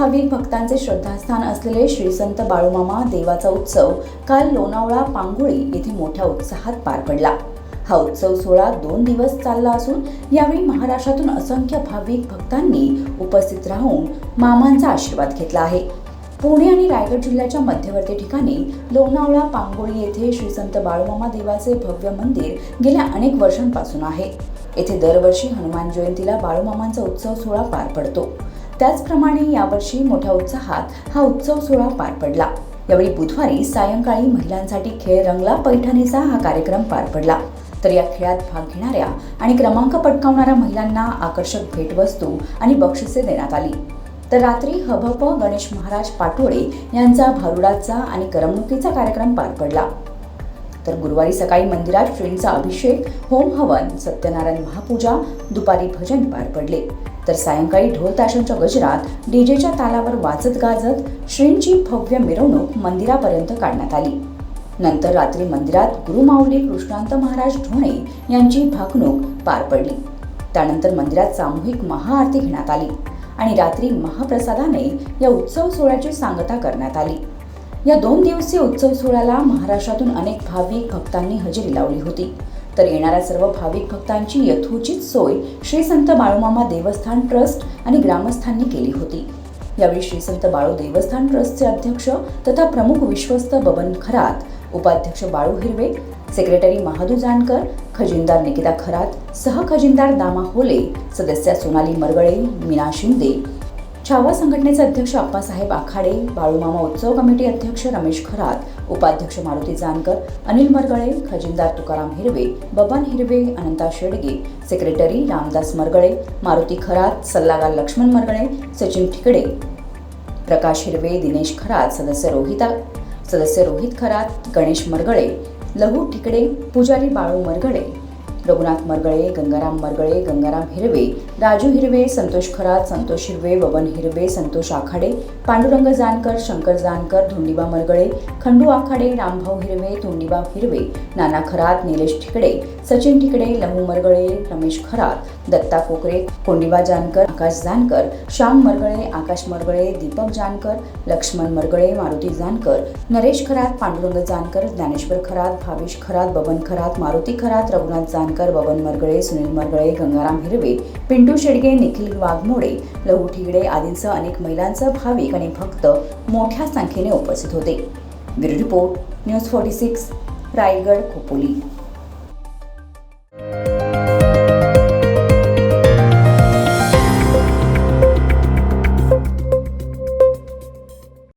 भाविक भक्तांचे श्रद्धास्थान असलेले श्री संत बाळूमामा देवाचा उत्सव काल लोणावळा पांगोळी येथे मोठ्या उत्साहात पार पडला। हा उत्सव सोहळा 2 दिवस चालला असून यावेळी महाराष्ट्रातून असंख्य भाविक भक्तांनी उपस्थित राहून मामांचा आशीर्वाद घेतला आहे। पुणे आणि रायगड जिल्ह्याच्या मध्यवर्ती ठिकाणी लोणावळा पांगोळी येथे श्री संत बाळूमामा देवाचे भव्य मंदिर गेल्या अनेक वर्षांपासून आहे। येथे दरवर्षी हनुमान जयंतीला बाळूमामांचा उत्सव सोहळा पार पडतो। त्याचप्रमाणे यावर्षी मोठ्या उत्साहात हा उत्सव सोहळा पार पडला। यावेळी बुधवारी सायंकाळी महिलांसाठी खेळ रंगला पैठणीचा हा कार्यक्रम पार पडला। तर या खेळात भाग घेणाऱ्या आणि क्रमांक पटकावणाऱ्या महिलांना आकर्षक भेटवस्तू आणि बक्षिसे देण्यात आली। तर रात्री हभप गणेश महाराज पाटोळे यांचा भारुडाचा आणि करमणुकीचा कार्यक्रम पार पडला। तर गुरुवारी सकाळी मंदिरात श्रींचा अभिषेक, होम हवन, सत्यनारायण महापूजा, दुपारी भजन पार पडले। तर सायंकाळी ढोल ताशांच्या गजरात डीजेच्या तालावर वाजत गाजत श्रींची भव्य मिरवणूक मंदिरापर्यंत काढण्यात आली। नंतर रात्री मंदिरात गुरुमाऊली कृष्णांत महाराज ढोणे यांची भाकणूक पार पडली। त्यानंतर मंदिरात सामूहिक महाआरती घेण्यात आली आणि रात्री महाप्रसादाने या उत्सव सोहळ्याची सांगता करण्यात आली। या 2 दिवसीय उत्सव सोहळ्याला महाराष्ट्रातून अनेक भाविक भक्तांनी हजेरी लावली होती। तर येणाऱ्या सर्व भाविक भक्तांची यथोचित सोय श्री संत बाळूमामा देवस्थान ट्रस्ट आणि ग्रामस्थांनी केली होती। यावेळी श्री संत बाळू देवस्थान ट्रस्टचे अध्यक्ष तथा प्रमुख विश्वस्त बबन खरात, उपाध्यक्ष बाळू हिरवे, सेक्रेटरी महादू जानकर, खजिनदार निकिता खरात, सहखजिनदार दामा होले, सदस्या सोनाली मरगळे, मीना शिंदे, छावा संघटनेचे अध्यक्ष अप्पासाहेब आखाडे, बाळूमामा उत्सव कमिटी अध्यक्ष रमेश खरात, उपाध्यक्ष मारुती जानकर, अनिल मरगळे, खजिनदार तुकाराम हिरवे, बबन हिरवे, अनंता शेडगे, सेक्रेटरी रामदास मरगळे, मारुती खरात, सल्लागार लक्ष्मण मरगळे, सचिन ठिकडे, प्रकाश हिरवे, दिनेश खरात, सदस्य रोहित खरात, गणेश मरगळे, लहू ठिकडे, पुजारी बाळू मरगळे, रघुनाथ मरगळे, गंगाराम मरगळे, गंगाराम हिरवे, राजू हिरवे, संतोष खरात, संतोष हिरवे, बबन हिरवे, संतोष आखाडे, पांडुरंग जानकर, शंकर जानकर, धोंडीबा मरगळे, खंडू आखाडे, रामभाऊ हिरवे, धोंडीबा हिरवे, नाना खरात, निलेश ठिकडे, सचिन ठिकडे, लहू मरगळे, रमेश खरात, दत्ता कोकरे, कोंडीबा जानकर, आकाश जानकर, श्याम मरगळे, आकाश मरगळे, दीपक जानकर, लक्ष्मण मरगळे, मारुती जानकर, नरेश खरात, पांडुरंग जानकर, ज्ञानेश्वर खरात, भावेश खरात, बबन खरात, मारुती खरात, रघुनाथ जानकर, बबन मरगळे, सुनील मरगळे, गंगाराम हिरवे, पिंटू शेडगे, निखिल वाघमोडे, लहू ठिगडे आदींसह अनेक महिलांसह भाविक आणि भक्त मोठ्या संख्येने उपस्थित होते। Bureau report, news 46, Raigad Khopoli.